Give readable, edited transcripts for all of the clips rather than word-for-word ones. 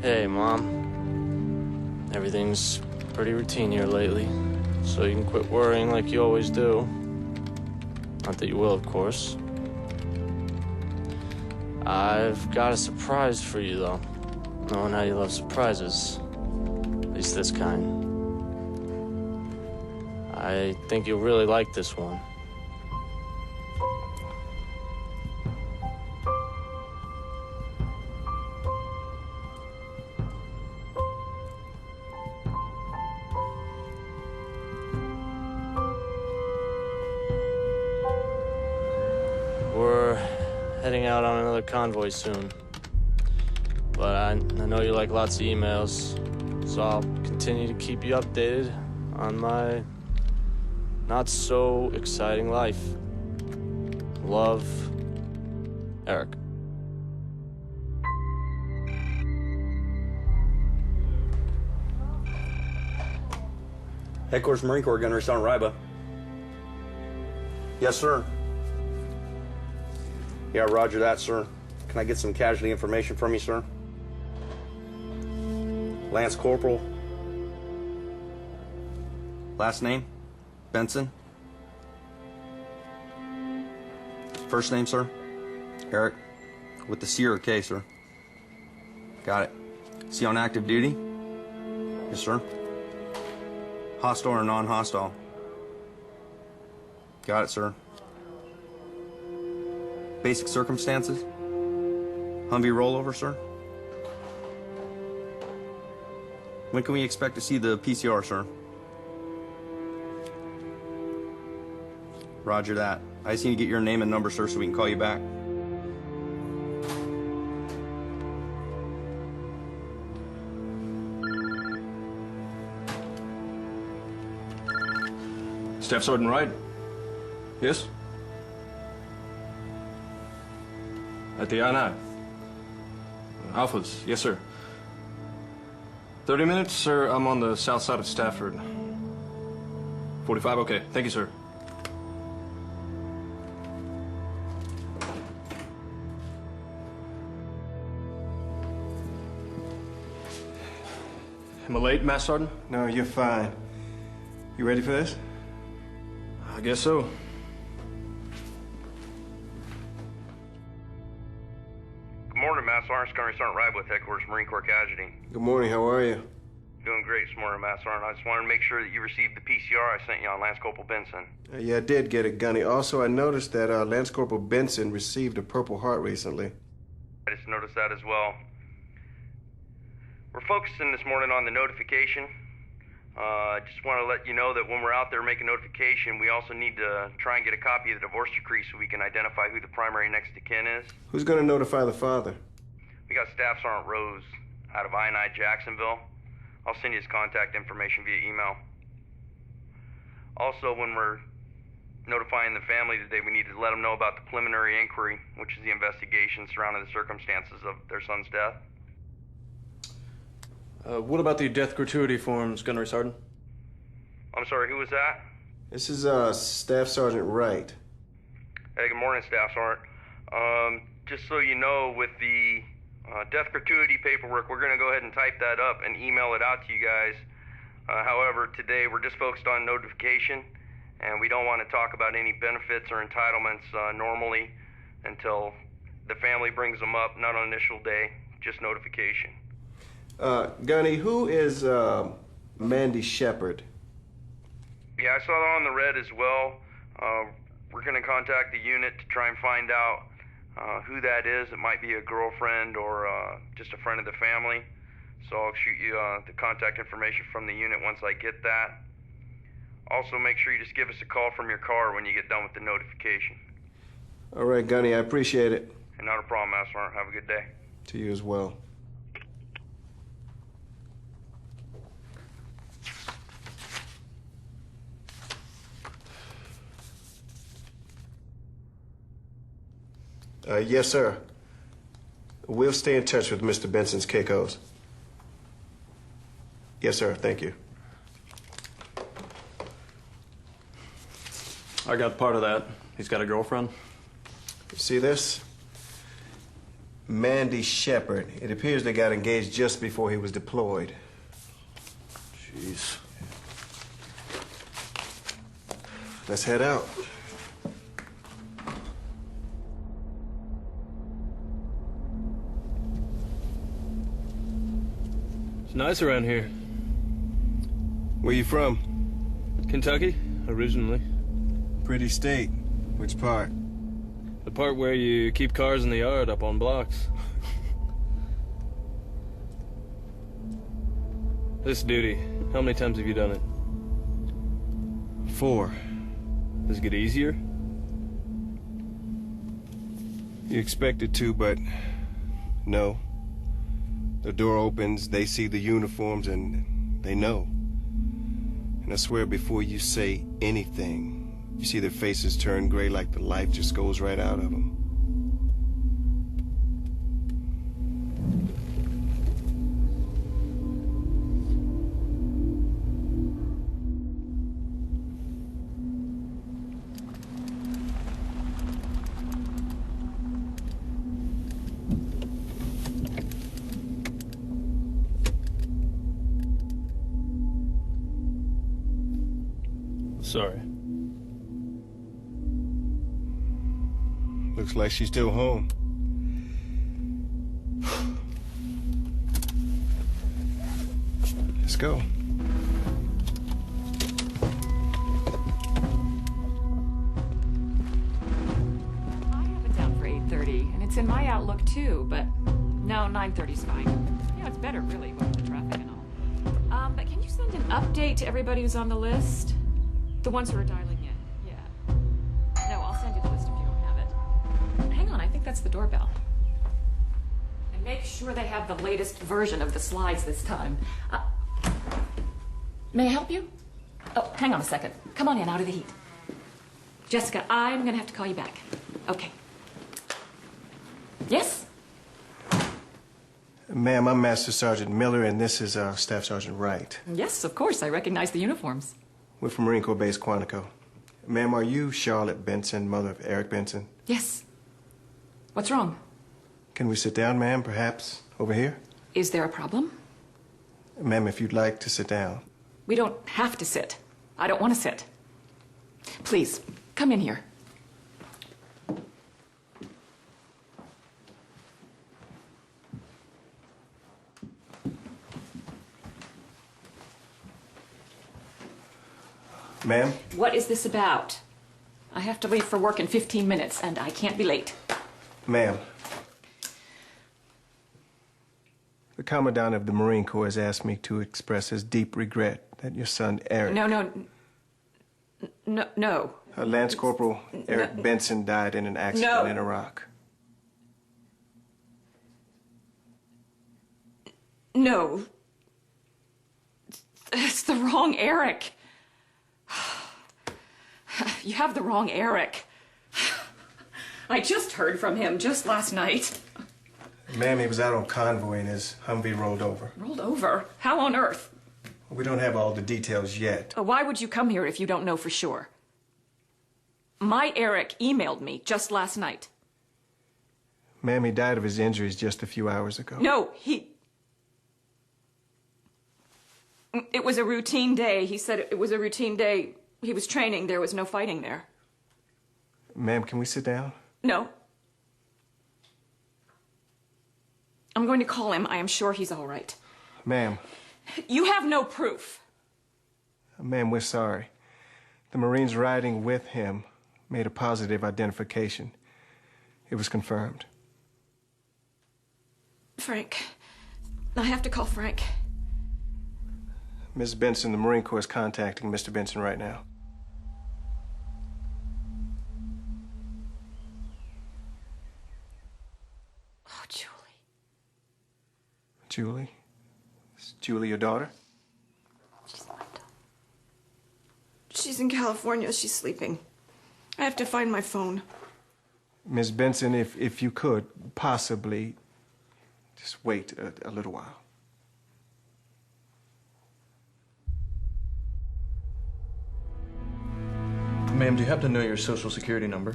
Hey, Mom. Everything's pretty routine here lately, so you can quit worrying like you always do. Not that you will, of course. I've got a surprise for you, though. Knowing how you love surprises. At least this kind. I think you'll really like this one. We're heading out on another convoy soon. But I know you like lots of emails, so I'll continue to keep you updated on my not-so-exciting life. Love, Eric. Headquarters Marine Corps, Gunnery Sergeant Ryba. Yes, sir. Yeah, roger that, sir. Can I get some casualty information from you, sir? Lance Corporal. Last name? Benson. First name, sir? Eric. With the C or K, sir? Got it. Is he on active duty? Yes, sir. Hostile or non-hostile? Got it, sir. Basic circumstances? Humvee rollover, sir? When can we expect to see the PCR, sir? Roger that. I just need to get your name and number, sir, so we can call you back. Staff Sergeant Wright? Yes? At the I-9. Alphas, yes, sir. 30 minutes, sir. I'm on the south side of Stafford. 45, okay. Thank you, sir. Am I late, Master Sergeant? No, you're fine. You ready for this? I guess so. Good morning, Master Sergeant. Gunnery Sergeant Ryba with Headquarters Marine Corps Casualty. Good morning, how are you? Doing great this morning, Master Sergeant. I just wanted to make sure that you received the PCR I sent you on Lance Corporal Benson. Yeah, I did get it, Gunny. Also, I noticed that Lance Corporal Benson received a Purple Heart recently. I just noticed that as well. We're focusing this morning on the notification. I just want to let you know that when we're out there making notification, we also need to try and get a copy of the divorce decree so we can identify who the primary next of kin is. Who's going to notify the father? We got Staff Sergeant Rose out of I-9 Jacksonville. I'll send you his contact information via email. Also, when we're notifying the family today, we need to let them know about the preliminary inquiry, which is the investigation surrounding the circumstances of their son's death. What about the death gratuity forms, Gunnery Sergeant? I'm sorry, who was that? This is Staff Sergeant Wright. Hey, good morning, Staff Sergeant. Just so you know, with the death gratuity paperwork, we're going to go ahead and type that up and email it out to you guys. However, today we're just focused on notification, and we don't want to talk about any benefits or entitlements normally until the family brings them up, not on initial day, just notification. Gunny, who is Mandy Shepard? Yeah, I saw that on the red as well. We're going to contact the unit to try and find out who that is. It might be a girlfriend or just a friend of the family. So I'll shoot you the contact information from the unit once I get that. Also, make sure you just give us a call from your car when you get done with the notification. All right, Gunny, I appreciate it. And not a problem, Master Sergeant. Have a good day. To you as well. Yes, sir. We'll stay in touch with Mr. Benson's Caicos. Yes, sir. Thank you. I got part of that. He's got a girlfriend. See this? Mandy Shepard. It appears they got engaged just before he was deployed. Jeez. Let's head out. It's nice around here. Where you from? Kentucky, originally. Pretty state. Which part? The part where you keep cars in the yard up on blocks. This duty, how many times have you done it? 4. Does it get easier? You expect it to, but no. The door opens, they see the uniforms, and they know. And I swear before you say anything, you see their faces turn gray like the life just goes right out of them. Sorry. Looks like she's still home. Let's go. I have it down for 8:30, and it's in my Outlook too, but no, 9:30's fine. You know, it's better really with the traffic and all. But can you send an update to everybody who's on the list? The ones who are dialing in, yeah. No, I'll send you the list if you don't have it. Hang on, I think that's the doorbell. And make sure they have the latest version of the slides this time. May I help you? Oh, hang on a second. Come on in, out of the heat. Jessica, I'm gonna have to call you back. Okay. Yes? Ma'am, I'm Master Sergeant Miller, and this is Staff Sergeant Wright. Yes, of course. I recognize the uniforms. We're from Marine Corps Base Quantico. Ma'am, are you Charlotte Benson, mother of Eric Benson? Yes. What's wrong? Can we sit down, ma'am, perhaps over here? Is there a problem? Ma'am, if you'd like to sit down. We don't have to sit. I don't want to sit. Please, come in here. Ma'am? What is this about? I have to leave for work in 15 minutes, and I can't be late. Ma'am. The Commandant of the Marine Corps has asked me to express his deep regret that your son, Eric... No. Lance Corporal Eric Benson died in an accident in Iraq. No. It's the wrong Eric. You have the wrong Eric. I just heard from him just last night. Ma'am, he was out on convoy and his Humvee rolled over. Rolled over? How on earth? We don't have all the details yet. Why would you come here if you don't know for sure? My Eric emailed me just last night. Ma'am, he died of his injuries just a few hours ago. No, It was a routine day. He said it was a routine day. He was training. There was no fighting there. Ma'am, can we sit down? No. I'm going to call him. I am sure he's all right. Ma'am. You have no proof. Ma'am, we're sorry. The Marines riding with him made a positive identification. It was confirmed. Frank. I have to call Frank. Ms. Benson, the Marine Corps is contacting Mr. Benson right now. Oh, Julie. Julie? Is Julie your daughter? She's not. She's in California. She's sleeping. I have to find my phone. Ms. Benson, if you could, possibly just wait a little while. Ma'am, do you happen to know your social security number?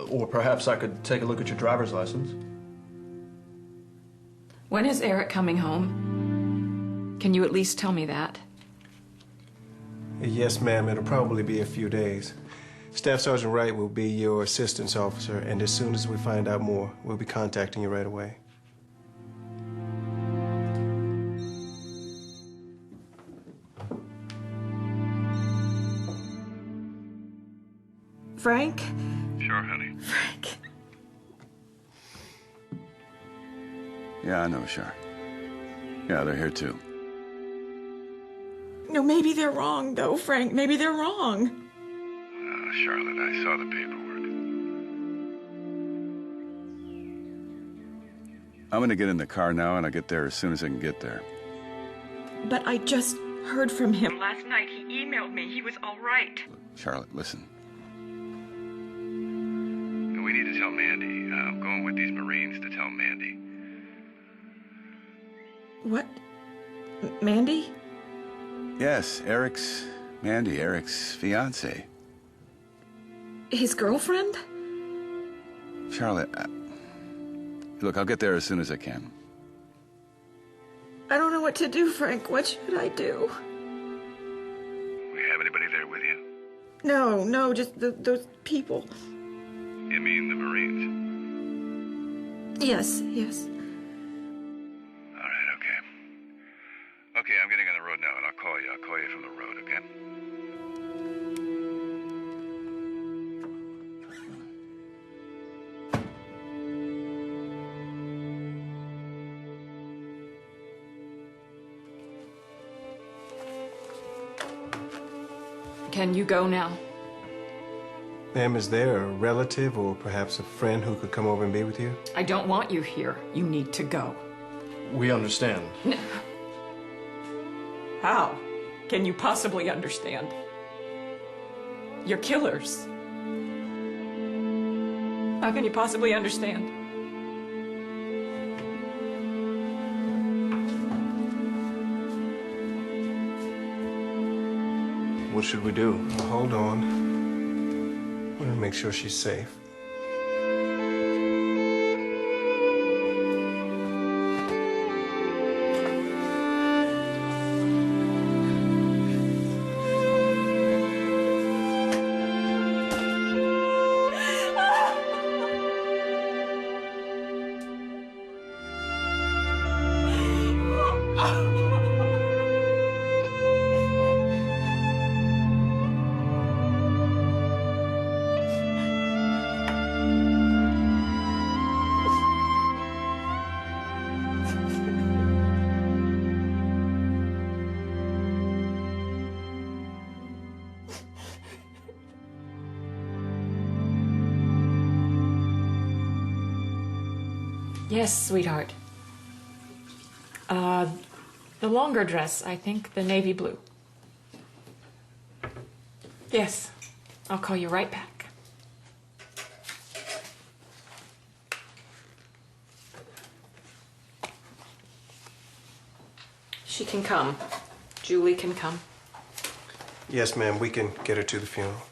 Or perhaps I could take a look at your driver's license. When is Eric coming home? Can you at least tell me that? Yes, ma'am. It'll probably be a few days. Staff Sergeant Wright will be your assistance officer, and as soon as we find out more, we'll be contacting you right away. Frank? Sure, honey. Frank. Yeah, I know, Char. Yeah, they're here too. No, maybe they're wrong, though, Frank. Maybe they're wrong. Charlotte, I saw the paperwork. I'm gonna get in the car now, and I'll get there as soon as I can get there. But I just heard from him last night. He emailed me. He was all right. Charlotte, listen. We need to tell Mandy. I'm going with these Marines to tell Mandy. What? Mandy? Yes, Eric's fiance. His girlfriend? Charlotte, look, I'll get there as soon as I can. I don't know what to do, Frank. What should I do? We have anybody there with you? No, just those people. You mean the Marines? Yes. All right, okay. Okay, I'm getting on the road now, and I'll call you. I'll call you from the road, okay? Can you go now? Ma'am, is there a relative or perhaps a friend who could come over and be with you? I don't want you here. You need to go. We understand. How can you possibly understand? You're killers. How can you possibly understand? What should we do? Well, hold on. We're gonna make sure she's safe. Yes, sweetheart. The longer dress, I think, the navy blue. Yes, I'll call you right back. She can come. Julie can come. Yes, ma'am, we can get her to the funeral.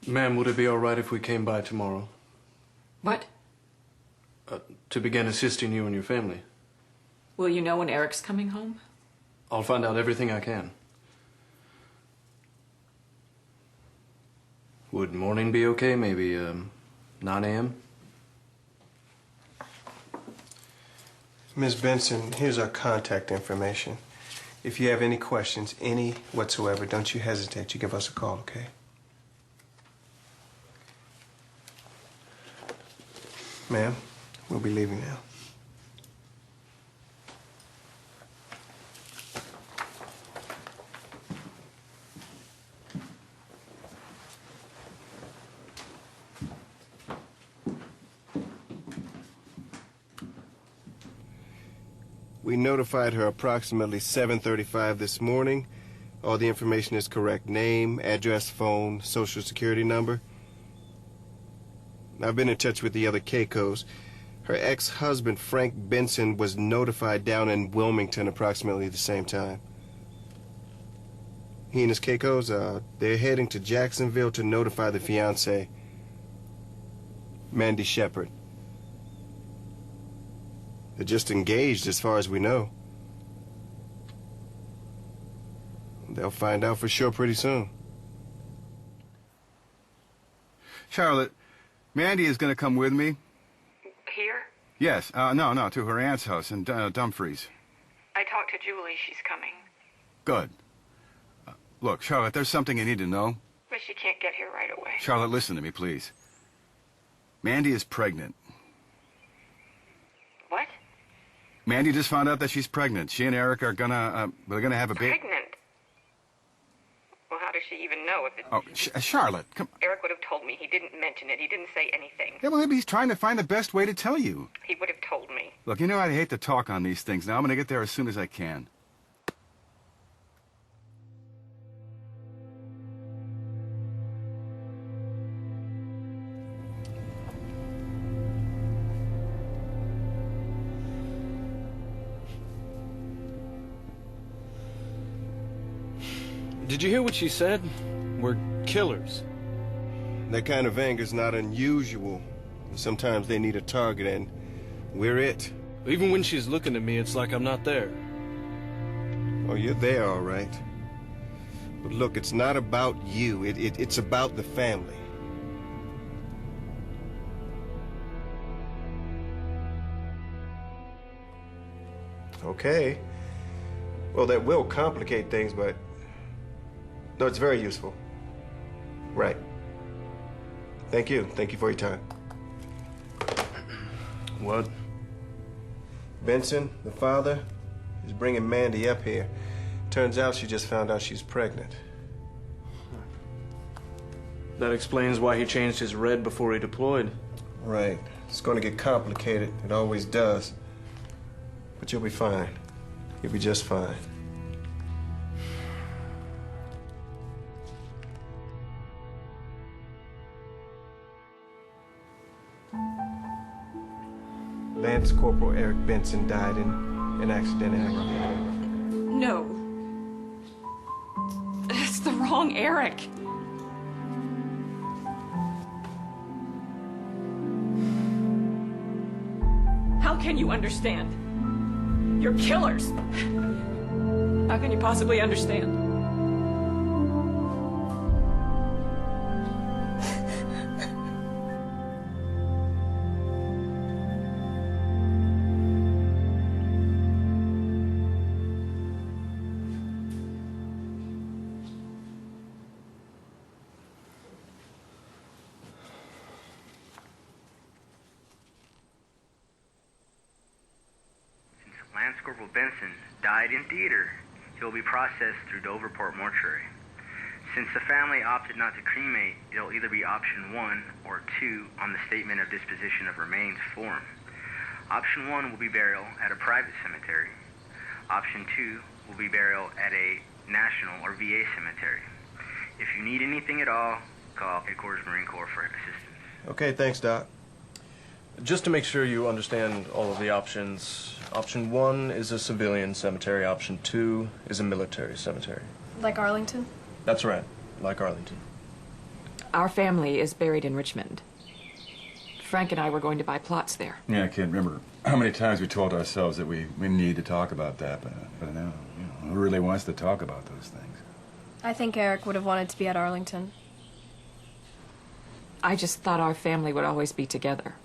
Ma'am, would it be all right if we came by tomorrow? What? To begin assisting you and your family. Will you know when Eric's coming home? I'll find out everything I can. Would morning be okay? Maybe 9 a.m.? Ms. Benson, here's our contact information. If you have any questions, any whatsoever, don't you hesitate to give us a call, okay? Ma'am, we'll be leaving now. We notified her approximately 7:35 this morning. All the information is correct. Name, address, phone, social security number. I've been in touch with the other Keikos. Her ex-husband, Frank Benson, was notified down in Wilmington approximately the same time. He and his Keikos, they're heading to Jacksonville to notify the fiancé. Mandy Shepard. They're just engaged as far as we know. They'll find out for sure pretty soon. Charlotte, Mandy is going to come with me. Here? Yes. No, to her aunt's house in Dumfries. I talked to Julie. She's coming. Good. Look, Charlotte, there's something you need to know. But she can't get here right away. Charlotte, listen to me, please. Mandy is pregnant. What? Mandy just found out that she's pregnant. She and Eric are gonna, they're gonna have a baby. Pregnant? Well, how does she even know if it's... Oh, Charlotte, come... Eric would have told me. He didn't mention it. He didn't say anything. Yeah, well, maybe he's trying to find the best way to tell you. He would have told me. Look, you know I hate to talk on these things. Now, I'm gonna get there as soon as I can. Did you hear what she said? We're killers. That kind of anger's not unusual. Sometimes they need a target, and we're it. Even when she's looking at me, it's like I'm not there. Oh, you're there, all right. But look, it's not about you. It's about the family. Okay. Well, that will complicate things, but... No, it's very useful. Right. Thank you. Thank you for your time. What? Benson, the father, is bringing Mandy up here. Turns out she just found out she's pregnant. That explains why he changed his red before he deployed. Right. It's going to get complicated. It always does. But you'll be fine. You'll be just fine. Lance Corporal Eric Benson died in an accident in Iraq. No. That's the wrong Eric. How can you understand? You're killers. How can you possibly understand? Lance Corporal Benson died in theater. He will be processed through Doverport Mortuary. Since the family opted not to cremate, it'll either be option 1 or 2 on the statement of disposition of remains form. Option 1 will be burial at a private cemetery. Option 2 will be burial at a national or VA cemetery. If you need anything at all, call Headquarters Marine Corps for assistance. Okay, thanks, Doc. Just to make sure you understand all of the options, option 1 is a civilian cemetery, option 2 is a military cemetery. Like Arlington? That's right, like Arlington. Our family is buried in Richmond. Frank and I were going to buy plots there. Yeah, I can't remember how many times we told ourselves that we need to talk about that, but now, who really wants to talk about those things? I think Eric would have wanted to be at Arlington. I just thought our family would always be together.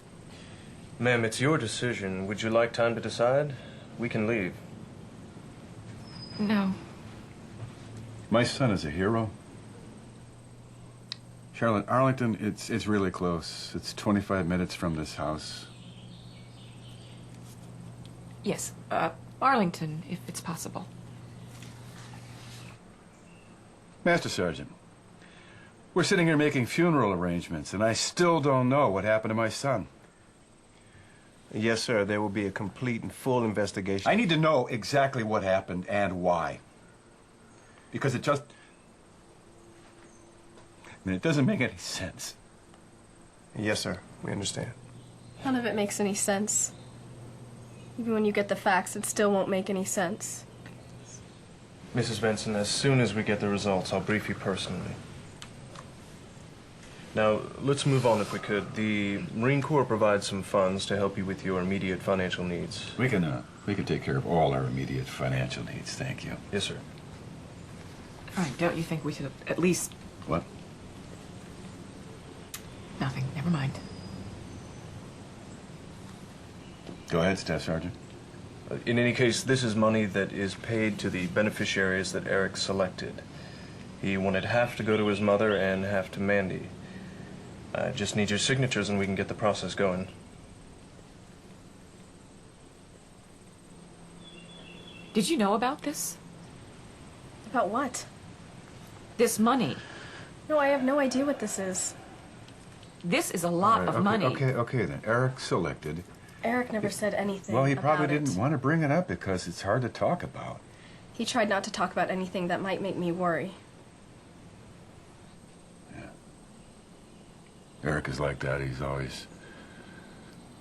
Ma'am, it's your decision. Would you like time to decide? We can leave. No. My son is a hero. Charlotte, Arlington, it's really close. It's 25 minutes from this house. Yes, Arlington, if it's possible. Master Sergeant, we're sitting here making funeral arrangements, and I still don't know what happened to my son. Yes, sir. There will be a complete and full investigation. I need to know exactly what happened and why. Because it just... it doesn't make any sense. Yes, sir. We understand. None of it makes any sense. Even when you get the facts, it still won't make any sense. Mrs. Benson, as soon as we get the results, I'll brief you personally. Now, let's move on if we could. The Marine Corps provides some funds to help you with your immediate financial needs. We can take care of all our immediate financial needs, thank you. Yes, sir. Frank, don't you think we should at least... What? Nothing. Never mind. Go ahead, Staff Sergeant. In any case, this is money that is paid to the beneficiaries that Eric selected. He wanted half to go to his mother and half to Mandy. I just need your signatures and we can get the process going. Did you know about this? About what? This money. No, I have no idea what this is. This is a lot of money. Okay then. Eric selected. Eric never said anything. Well, he probably about didn't it. want to bring it up because it's hard to talk about. He tried not to talk about anything that might make me worry. Eric is like that. He's always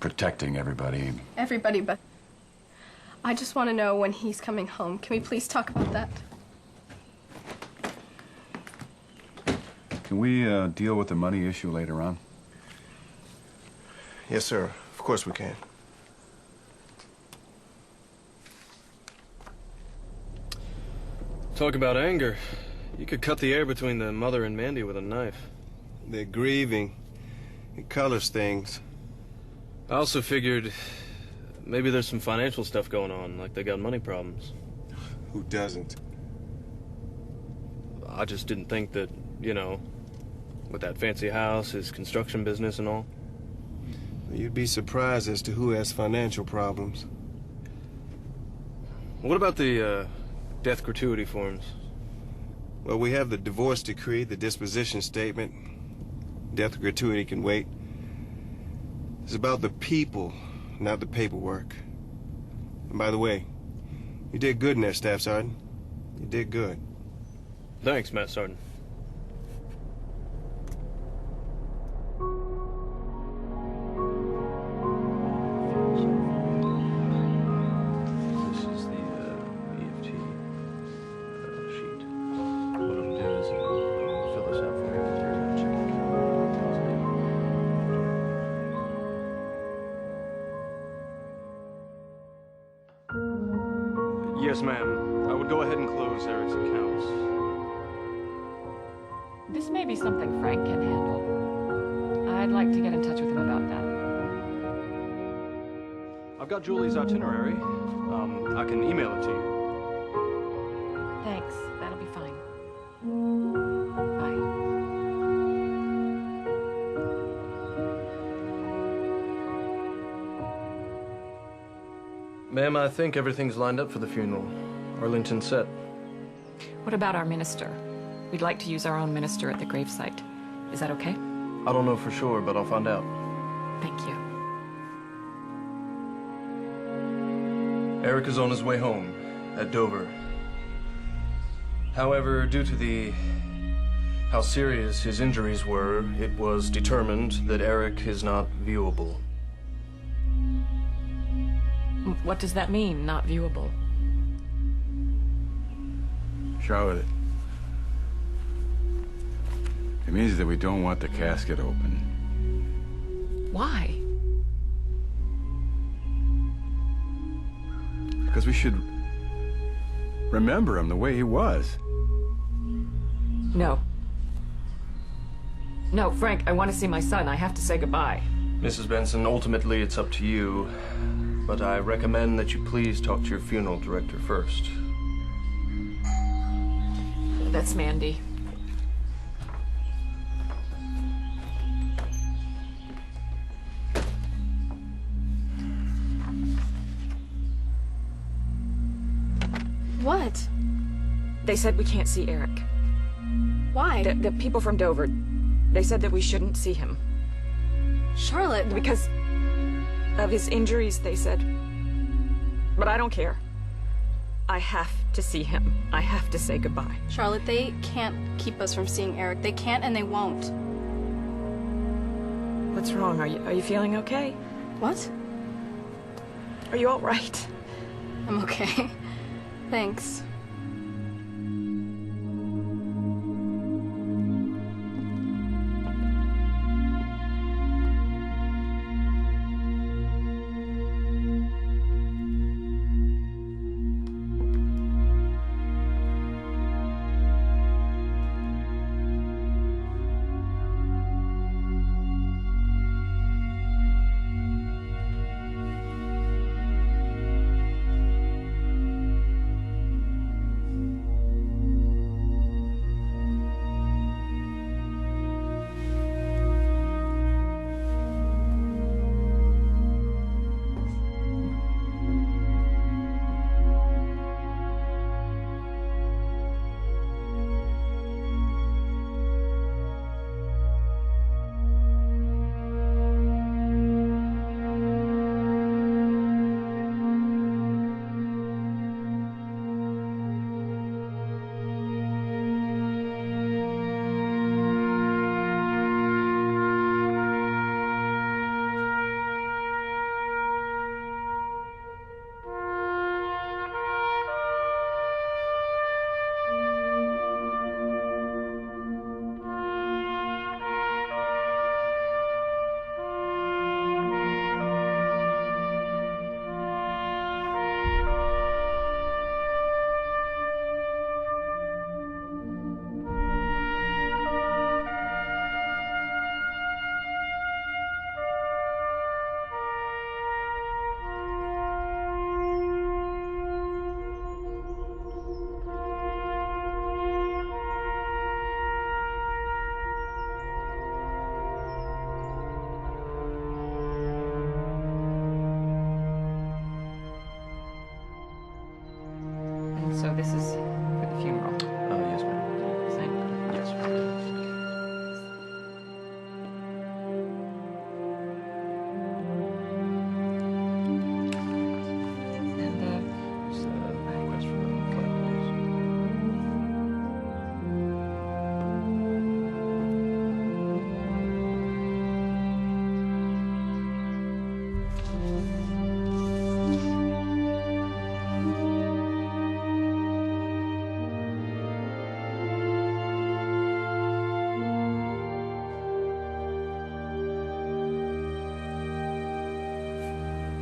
protecting everybody. Everybody but... I just want to know when he's coming home. Can we please talk about that? Can we deal with the money issue later on? Yes, sir. Of course we can. Talk about anger. You could cut the air between the mother and Mandy with a knife. They're grieving. It colors things. I also figured maybe there's some financial stuff going on, like they got money problems. Who doesn't? I just didn't think that, you know, with that fancy house, his construction business and all. You'd be surprised as to who has financial problems. What about the death gratuity forms? Well, we have the divorce decree, the disposition statement. Death gratuity can wait. It's about the people, not the paperwork. And by the way, you did good in there, Staff Sergeant. You did good. Thanks, Matt Sergeant. This is the EFT sheet. What I'll do is fill this out for you with your checking account. Yes, ma'am. I would go ahead and close Eric's accounts. This may be something Frank can handle. I'd like to get in touch with him about that. I've got Julie's itinerary. I can email it to you. Thanks. That'll be fine. Bye. Ma'am, I think everything's lined up for the funeral. Arlington's set. What about our minister? We'd like to use our own minister at the gravesite. Is that okay? I don't know for sure, but I'll find out. Thank you. Eric is on his way home at Dover. However, due to how serious his injuries were, it was determined that Eric is not viewable. What does that mean, not viewable? Charlotte, it means that we don't want the casket open. Why? Because we should remember him the way he was. No. No, Frank, I want to see my son. I have to say goodbye. Mrs. Benson, ultimately it's up to you, but I recommend that you please talk to your funeral director first. That's Mandy. What? They said we can't see Eric. Why? The people from Dover, they said that we shouldn't see him. Charlotte. Because of his injuries, they said. But I don't care. I have to see him. I have to say goodbye. Charlotte, they can't keep us from seeing Eric. They can't and they won't. What's wrong? Are you feeling okay? What? Are you all right? I'm okay. Thanks. So this is for the funeral. Yes, ma'am. Sign. Yes. And Just, request for the collectors.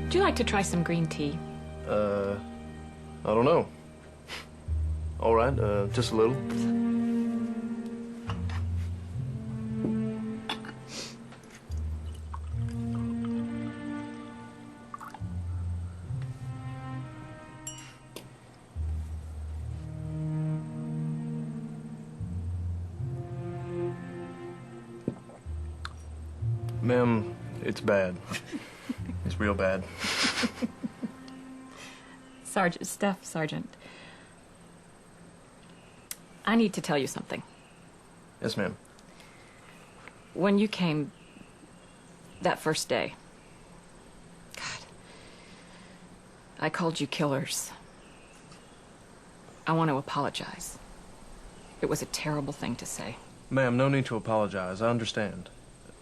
Would you like to try some green tea? I don't know. All right, just a little. Ma'am, it's bad. It's real bad. Sergeant. I need to tell you something. Yes, ma'am. When you came that first day, God, I called you killers. I want to apologize. It was a terrible thing to say. Ma'am, no need to apologize. I understand.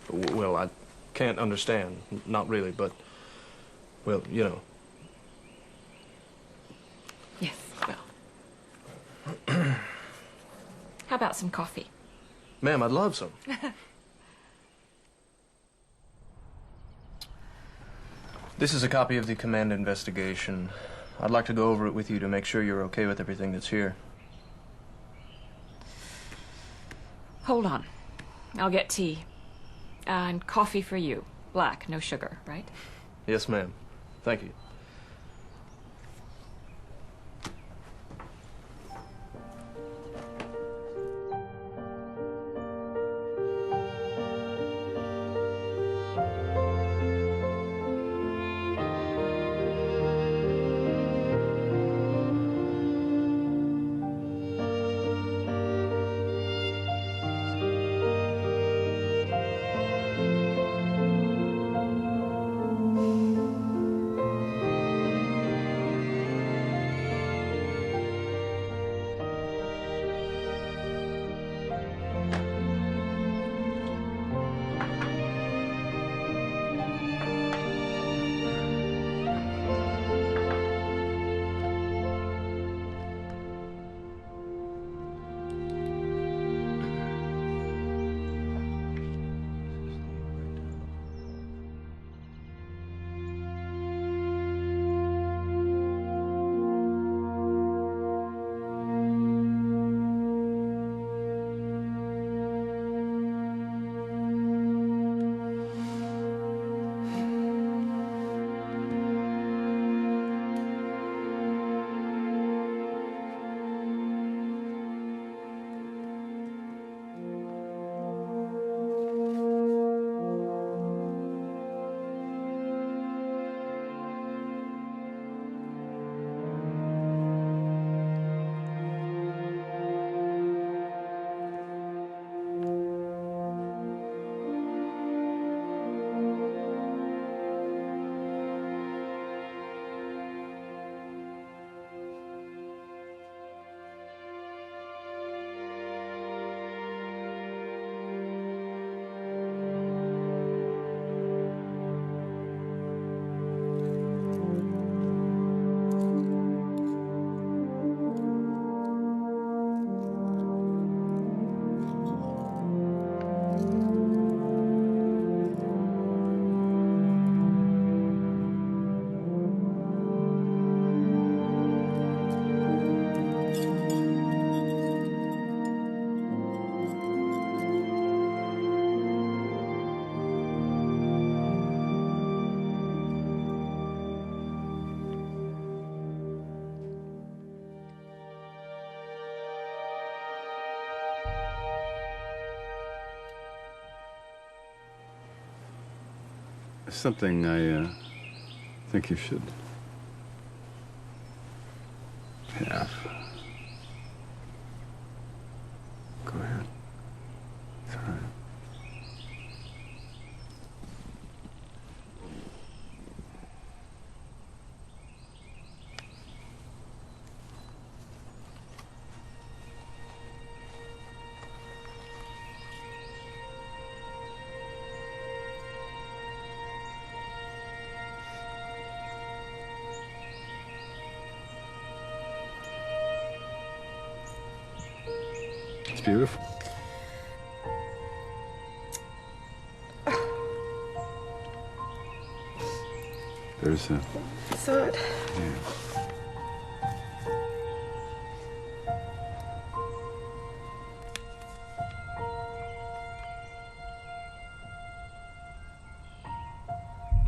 Well, I can't understand. Not really, but, well, you know. Yes, well. How about some coffee? Ma'am, I'd love some. This is a copy of the command investigation. I'd like to go over it with you to make sure you're okay with everything that's here. Hold on. I'll get tea. And coffee for you. Black, no sugar, right? Yes, ma'am. Thank you. Something I think you should have. beautiful. There's a... So it... Yeah.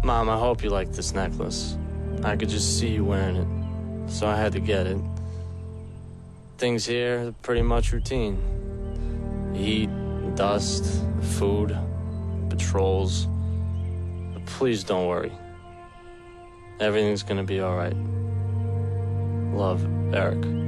Mom, I hope you like this necklace. I could just see you wearing it, so I had to get it. Things here are pretty much routine. Heat, dust, food, patrols. But please don't worry. Everything's gonna be all right. Love, Eric.